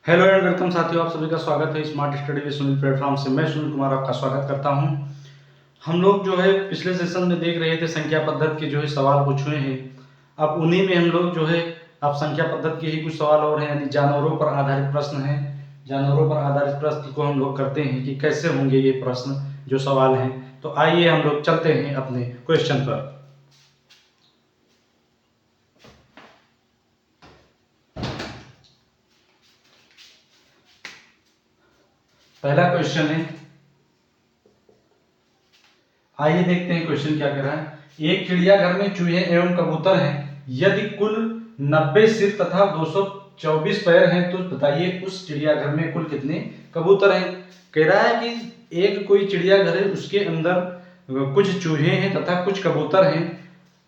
Hello and welcome साथियों, आप सभी का स्वागत है smart study with Sunil platform से। मैं सुनील कुमार आपका स्वागत करता हूं। हम लोग जो है पिछले सेशन में देख रहे थे संख्या पद्धति के जो है सवाल कुछ हुए हैं। अब उन्हीं में हम लोग जो है अब संख्या पद्धति के ही कुछ सवाल और हैं, यानी जानवरों पर आधारित प्रश्न हैं। जानवरों पर आधारित प्रश्न को हम लोग करते हैं कि कैसे होंगे ये प्रश्न जो सवाल हैं। तो आइए हम लोग चलते हैं अपने क्वेश्चन पर। पहला क्वेश्चन है, आइए देखते हैं क्वेश्चन क्या कह रहा है। एक चिड़ियाघर में चूहे एवं कबूतर हैं। यदि कुल 90 सिर तथा 224 पैर हैं तो बताइए उस चिड़ियाघर में कुल कितने कबूतर हैं। कह रहा है कि एक कोई चिड़ियाघर है, उसके अंदर कुछ चूहे हैं तथा कुछ कबूतर हैं।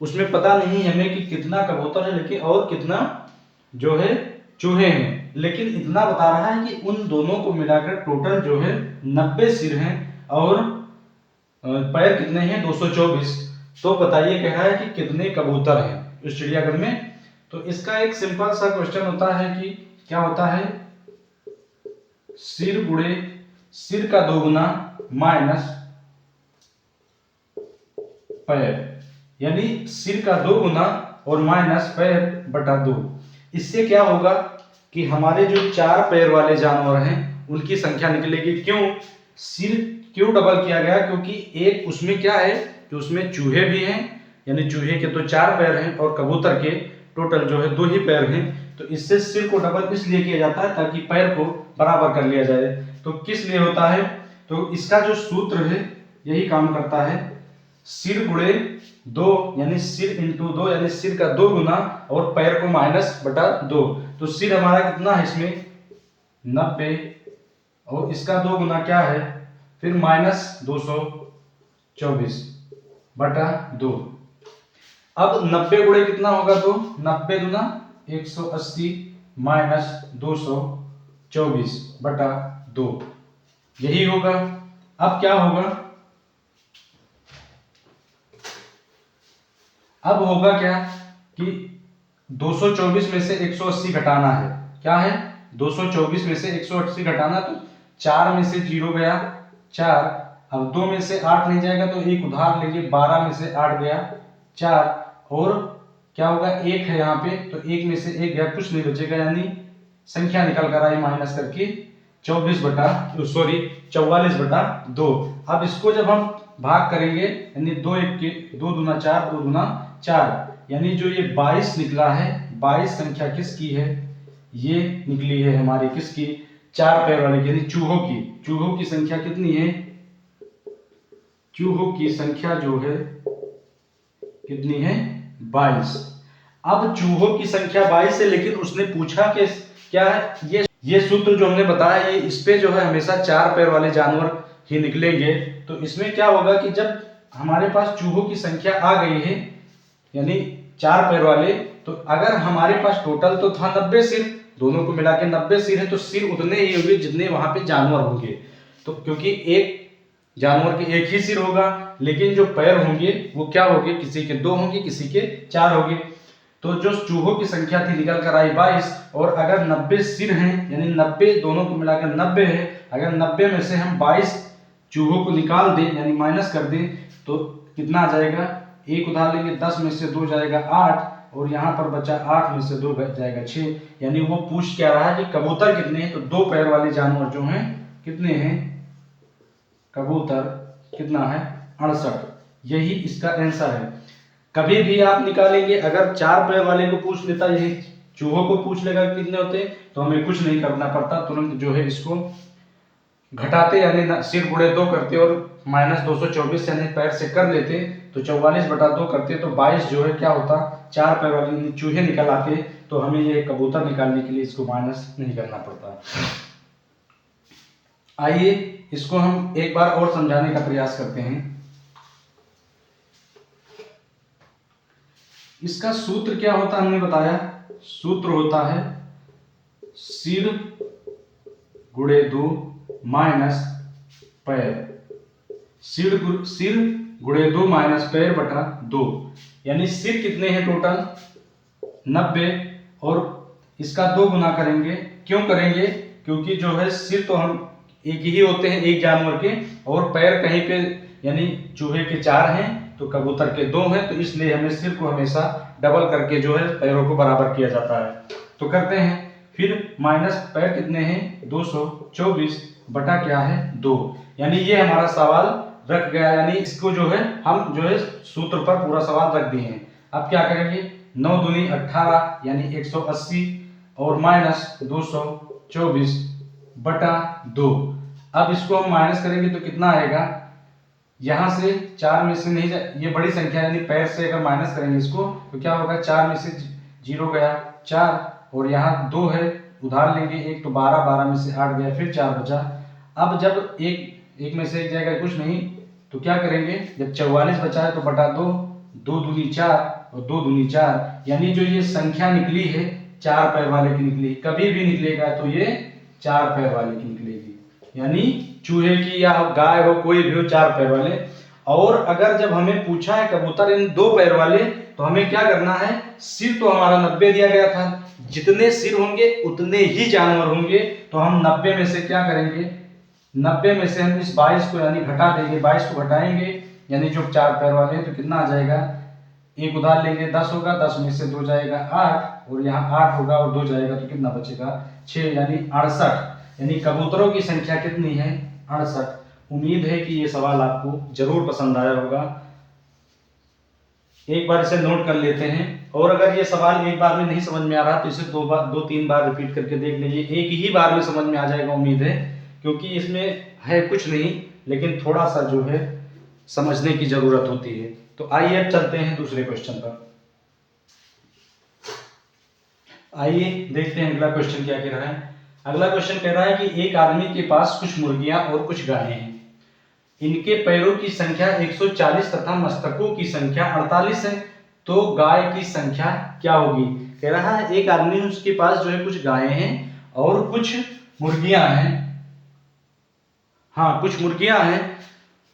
उसमें पता नहीं हमें कि कितना कबूतर है लेकिन और कितना जो है चूहे हैं, लेकिन इतना बता रहा है कि उन दोनों को मिलाकर टोटल जो है 90 सिर हैं और पैर कितने हैं 224। तो बताइए कह रहा है कि कितने कबूतर हैं उस चिड़ियाघर में। तो इसका एक सिंपल सा क्वेश्चन होता है कि क्या होता है, सिर गुणे सिर का दोगुना माइनस पैर, यानी सिर का दोगुना और माइनस पैर बटा 2। इससे क्या होगा कि हमारे जो 4 पैर वाले जानवर हैं उनकी संख्या निकलेगी। क्यों सिर क्यों डबल किया गया, क्योंकि एक उसमें क्या है कि उसमें चूहे भी हैं, यानी चूहे के तो 4 पैर हैं और कबूतर के टोटल जो है 2 ही पैर हैं। तो इससे सिर को डबल इसलिए किया जाता है ताकि पैर को बराबर कर लिया जाए। तो किस लिए होता है, तो इसका जो सूत्र है यही काम करता है, सिर गुणे 2 यानी सिर इंटू 2 यानी सिर का 2 गुना और पैर को माइनस बटा 2। तो सिर हमारा कितना है इसमें 90 और इसका 2 गुना क्या है फिर माइनस 224 बटा 2। अब 90 गुणे कितना होगा, तो 90 गुना 180 माइनस 224 बटा 2 यही होगा। अब क्या होगा, अब होगा क्या कि 224 में से 180 घटाना है। क्या है 224 में से 180 घटाना, तो 4 में से 0 गया 4, अब 2 में से 8 नहीं जाएगा तो एक उधार लीजिए, 12 में से 8 गया 4 और क्या होगा 1 है यहाँ पे, तो 1 में से 1 गया कुछ नहीं बचेगा, यानी संख्या निकल कर आई माइनस करके 44 बटा 2। अब इसको जब हम भाग करेंगे यानी 2 1 के 2 दूना 4 2 दूना 4, यानी जो ये 22 निकला है, 22 संख्या किसकी है, ये निकली है हमारी किसकी, 4 पैर वाले यानी चूहों की। चूहों की संख्या कितनी है, चूहों की संख्या जो है कितनी है 22। अब चूहों की संख्या 22 है, लेकिन उसने पूछा कि क्या है ये सूत्र जो हमने बताया ये इस पे जो है हमेशा 4 पैर वाले जानवर ही निकलेंगे। तो इसमें क्या होगा कि जब हमारे पास चूहों की संख्या आ गई है यानी 4 पैर वाले, तो अगर हमारे पास टोटल तो था 90 सिर, दोनों को मिला के 90 सिर है, तो सिर उतने ही होंगे जितने वहां पे जानवर होंगे। तो क्योंकि एक जानवर के एक ही सिर होगा, लेकिन जो पैर होंगे वो क्या होंगे, किसी के 2 होंगे किसी के 4 होंगे। तो जो चूहों की संख्या थी निकल कर आई 22, और अगर 90 सिर हैं यानी 90 दोनों को मिलाकर 90 है, अगर 90 में से हम 22 चूहों को निकाल दें यानी माइनस कर दें तो कितना आ जाएगा, एक उधार लेंगे 10 में से 2 जाएगा 8 और यहाँ पर बचा 8 में से 2 जाएगा 6। यानी वो पूछ क्या रहा है कि कबूतर कितने हैं, तो 2 पैर वाले जानवर जो हैं कितने हैं, कबूतर कितना है 68। यही इसका आंसर है। कभी भी आप निकालेंगे, अगर 4 पैर वाले को पूछ लेता, यही चूहों को पूछ लेगा कितने होते, तो हमें कुछ नहीं करना पड़ता, तुरंत जो है इसको घटाते यानी सिर गुणे 2 करते और माइनस 224 यानी पैर से कर लेते, तो 44 बटा 2 करते तो 22 जो है क्या होता, 4 पैर वाले चूहे निकल आते। तो हमें ये कबूतर निकालने के लिए इसको माइनस नहीं करना पड़ता। आइए इसको हम एक बार और समझाने का प्रयास करते हैं। इसका सूत्र क्या होता हमने बताया, सूत्र होता है सिर गुणे 2 माइनस पैर, सिर गुणे 2 माइनस पैर बटा 2, यानी सिर कितने हैं टोटल 90 और इसका 2 गुना करेंगे। क्यों करेंगे? क्योंकि जो है सिर तो हम एक ही होते हैं एक जानवर के, और पैर कहीं पे यानी चूहे के 4 हैं तो कबूतर के 2 हैं, तो इसलिए हमें सिर को हमेशा डबल करके जो है पैरों को बराबर किया जाता है। तो करते हैं फिर, माइनस पैर कितने हैं 224 बटा क्या है 2, यानी ये हमारा सवाल रख गया, यानी इसको जो है हम जो है सूत्र पर पूरा सवाल रख दिए हैं। अब क्या करेंगे, 9 दूनी 18 यानी 180 और माइनस 224 बटा 2। अब इसको हम माइनस करेंगे तो कितना आएगा, यहां से 4 में से नहीं ये बड़ी संख्या यानी पैर से अगर माइनस करेंगे इसको तो क्या होगा, 4 में से 0 गया 4, और यहाँ 2 है उधार लेंगे 1 तो 12, 12 में से 8 गया फिर 4 बचा। अब जब एक में से एक जाएगा कुछ नहीं तो क्या करेंगे, जब 44 बचा है तो बटा 2, 2 दूनी 4 और 2 दूनी 4, यानी जो ये संख्या निकली है 4 पैर वाले की निकली, कभी भी निकलेगा तो ये 4 पैर वाले की निकलेगी, यानी चूहे की या गाय हो कोई भी हो 4 पैर वाले। और अगर जब हमें पूछा है कबूतर इन 2 पैर वाले तो हमें क्या करना है, सिर तो हमारा 90 दिया गया था, जितने सिर होंगे उतने ही जानवर होंगे, तो हम 90 में से क्या करेंगे, 90 में से हम इस 22 को यानी घटा देंगे, 22 को घटाएंगे यानी जो 4 पैर वाले हैं तो कितना आ जाएगा, एक उधार लेंगे 10 होगा, 10 में से 2 जाएगा 8, और यहाँ 8 होगा और 2 जाएगा तो कितना बचेगा 6, यानी 68, यानी कबूतरों की संख्या कितनी है 68। उम्मीद है कि ये सवाल आपको जरूर पसंद आया होगा। एक बार इसे नोट कर लेते हैं, और अगर ये सवाल एक बार में नहीं समझ में आ रहा तो इसे 2-3 बार रिपीट करके देख लीजिए, एक ही बार में समझ में आ जाएगा उम्मीद है, क्योंकि इसमें है कुछ नहीं लेकिन थोड़ा सा जो है समझने की जरूरत होती है। तो आइए अब चलते हैं दूसरे क्वेश्चन पर। आइए देखते हैं अगला क्वेश्चन क्या कह रहा है। अगला क्वेश्चन कह रहा है कि एक आदमी के पास कुछ मुर्गियां और कुछ गायें हैं, इनके पैरों की संख्या 140 तथा मस्तकों की संख्या 48 है, तो गाय की संख्या क्या होगी। कह रहा है एक आदमी उसके पास जो है कुछ गायें हैं और कुछ मुर्गियां हैं, हाँ कुछ मुर्गियां हैं,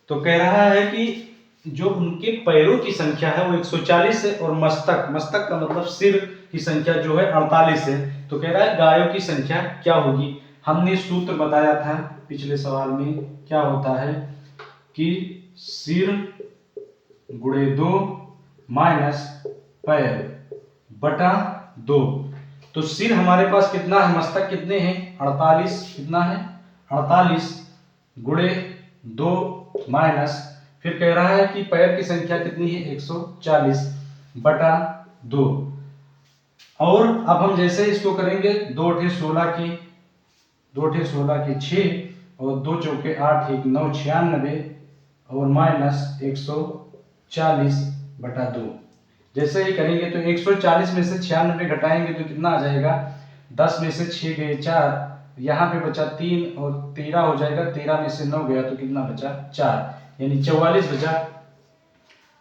तो कह रहा है कि जो उनके पैरों की संख्या है वो 140 है, और मस्तक का मतलब सिर की संख्या जो है 48 है, तो कह रहा है गायों की संख्या क्या होगी। हमने सूत्र बताया था पिछले सवाल में, क्या होता है कि सिर गुणे 2 माइनस पैर बटा 2। तो सिर हमारे पास कितना है, मस्तक कितने हैं 48, कितना है 48 गुणे 2 माइनस, फिर कह रहा है कि पैर की संख्या कितनी है 140 बटा 2। और अब हम जैसे इसको करेंगे 2 × 16 की 6 और 2 चौके 8 1 9 96 और माइनस 140 बटा 2। जैसे ही करेंगे तो 140 में से 96 घटाएंगे तो कितना आ जाएगा, 10 में से 6 गए 4, यहाँ पे बचा 3 और 13 हो जाएगा, 13 में से 9 गया तो कितना बचा 4, यानी 44 बचा।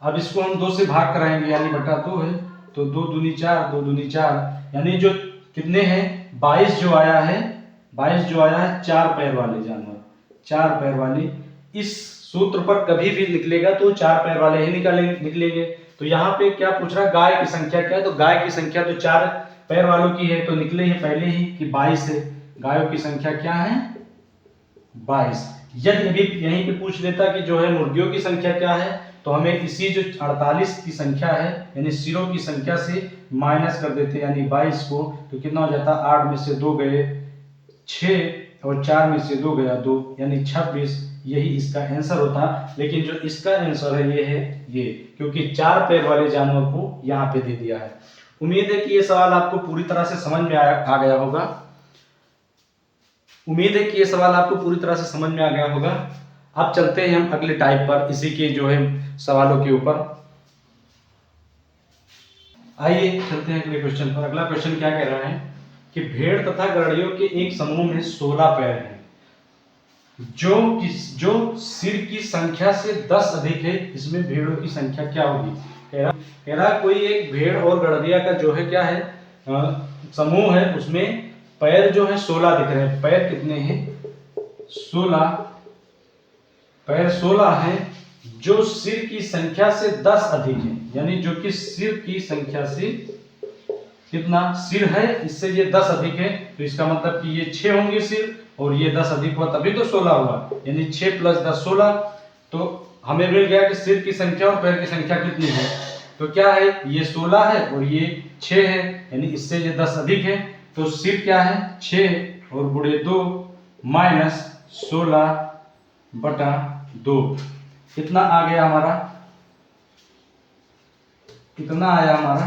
अब इसको हम 2 से भाग कराएंगे यानी बटा 2 है, तो 2 दूनी 4 2 दूनी 4, यानी जो कितने हैं 22 जो आया है 4 पैर वाले जानवर, 4 पैर वाले। इस सूत्र पर कभी भी निकलेगा तो 4 पैर वाले ही निकलेंगे। तो यहाँ पे क्या पूछ रहा है, गाय की संख्या क्या है, तो गाय की संख्या तो 4 पैर वालों की है, तो निकले हैं पहले ही कि 22 है, गायों की संख्या क्या है 22। यदि अभी यहीं पे पूछ लेता कि जो है मुर्गियों की संख्या क्या है, तो हमें इसी जो 48 की संख्या है यानी सिरों की संख्या से माइनस कर देते यानी 22 को, तो कितना हो जाता 8 में से 2 गए 6 और 4 में से 2 गया 2, यानी 26, यही इसका आंसर होता। लेकिन जो इसका आंसर है ये है ये, क्योंकि 4 पैर वाले जानवर को यहाँ पे दे दिया है। उम्मीद है कि ये सवाल आपको पूरी तरह से समझ में आ गया होगा। उम्मीद है कि ये सवाल आपको पूरी तरह से समझ में आ गया होगा। अब चलते हैं हम अगले टाइप पर, इसी के जो है सवालों के ऊपर। आइए चलते हैं अगले क्वेश्चन पर। अगला क्वेश्चन क्या कह रहा है कि भेड़ तथा गड़ेड़ियों के एक समूह में 16 पैर हैं, जो सिर की संख्या से 10 अधिक है, इसमें भेड़ों की संख्या क्या होगी। कह रहा कोई एक भेड़ और गड़ेड़िया का जो है क्या है समूह है, उसमें पैर जो है 16 दिख रहे हैं। पैर कितने हैं 16, पैर 16 हैं, जो सिर की संख्या से 10 अधिक है, यानी जो कि सिर की संख्या से कितना सिर है, इससे ये 10 अधिक है, तो इसका मतलब कि ये 6 होंगे सिर, और ये 10 अधिक हुआ तभी तो 16 हुआ, यानी 6 + 10 16। तो हमें मिल गया कि सिर की संख्या और पैर की संख्या कितनी है, तो क्या है, ये 16 है और ये 6 है, यानी इससे ये 10 अधिक है। तो सिर क्या है, 6 और गुणे 2 माइनस 16/2, कितना आ गया हमारा, कितना आया हमारा।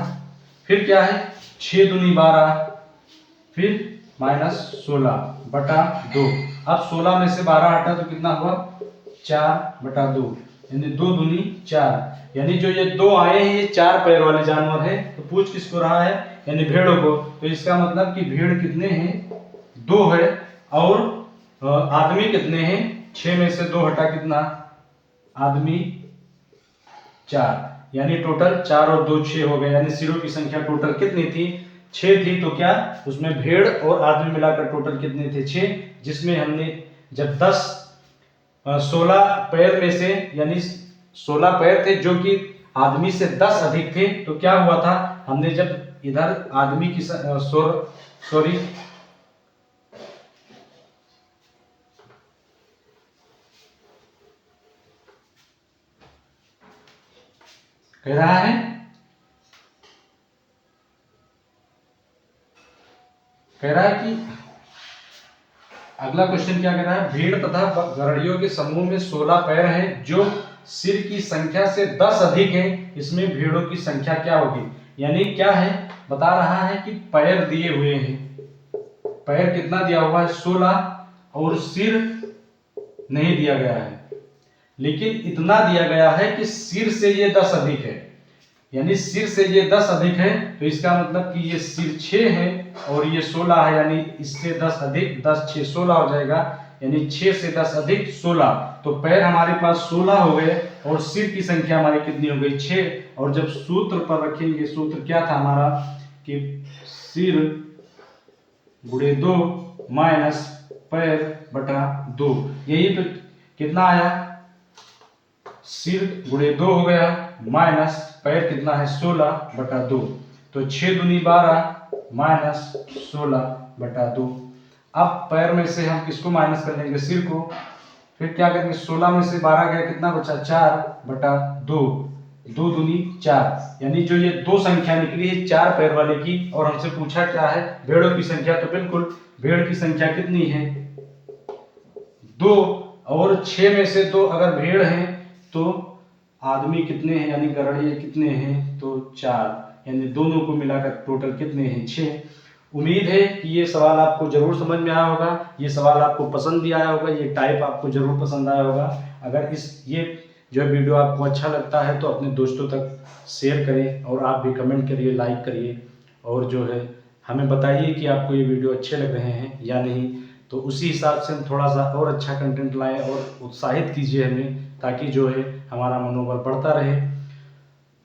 फिर क्या है, 6 दूनी 12, फिर -16/2। अब 16 में से 12 हटा तो कितना हुआ, 4/2, यानी 2 दूनी 4, यानी जो ये 2 आए हैं ये 4 पैर वाले जानवर है। तो पूछ किसको रहा है, यानी भेड़ों को। तो इसका मतलब कि भेड़ कितने हैं, 2 है, और आदमी कितने हैं, 6 में से 2 हटा कितना, आदमी 4, यानी टोटल 4 और 2 6 हो गए, यानी सिरों की संख्या टोटल कितनी थी, 6 थी। तो क्या उसमें भेड़ और आदमी मिलाकर टोटल कितने थे, 6, जिसमें हमने जब 16 पैर में से, यानी 16 पैर थे जो कि आदमी से 10 अधिक थे, तो क्या हुआ था, हमने जब इधर आदमी की सॉरी कह रहा है, कह रहा है कि अगला क्वेश्चन क्या कह रहा है, भीड़ तथा गड़ड़ियों के समूह में 16 पैर हैं जो सिर की संख्या से 10 अधिक है, इसमें भेड़ों की संख्या क्या होगी। यानी क्या है, बता रहा है कि पैर दिए हुए हैं, पैर कितना दिया हुआ है, 16, और सिर नहीं दिया गया है, लेकिन इतना दिया गया है कि सिर से ये 10 अधिक है, यानी सिर से ये 10 अधिक है। तो इसका मतलब कि ये सिर 6 है और ये 16 है, यानी इससे 10 अधिक 10 6 16 हो जाएगा, यानी 6 से 10 अधिक 16। तो पैर हमारे पास 16 हो गए और सिर की संख्या हमारी कितनी हो गई, 6। और जब सूत्र पर रखेंगे, सूत्र क्या था हमारा, कि सिर गुणे 2 माइनस पैर बटा 2, यही पे कितना आया, सिर गुणे 2 हो गया माइनस पैर कितना है, 16/2। तो 6 दूनी 12 माइनस 16/2। अब पैर में से हम किसको माइनस कर लेंगे, सिर को। फिर क्या करेंगे, 16 में से 12 गया, कितना बचा, 4/2, 2 दूनी 4, यानी जो ये 2 संख्या निकली है 4 पैर वाले की। और हमसे पूछा क्या है, भेड़ों की संख्या, तो बिल्कुल भेड़ की संख्या कितनी है, 2, और 6 में से 2 अगर भेड़ हैं तो आदमी कितने हैं, यानी गड़ड़िए कितने हैं, तो 4, यानी दोनों को मिलाकर टोटल कितने हैं, 6। उम्मीद है कि ये सवाल आपको जरूर समझ में आया होगा, ये सवाल आपको पसंद भी आया होगा, ये टाइप आपको जरूर पसंद आया होगा। अगर ये जो वीडियो आपको अच्छा लगता है तो अपने दोस्तों तक शेयर करें, और आप भी कमेंट करिए, लाइक करिए, और जो है हमें बताइए कि आपको ये वीडियो अच्छे लग रहे हैं या नहीं। तो उसी हिसाब से हम थोड़ा सा और अच्छा कंटेंट लाएं और उत्साहित कीजिए हमें, ताकि जो है हमारा मनोबल बढ़ता रहे।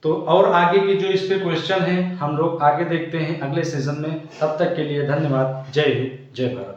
तो और आगे की जो इस पे क्वेश्चन है हम लोग आगे देखते हैं अगले सीजन में। तब तक के लिए धन्यवाद। जय हिंद, जय भारत।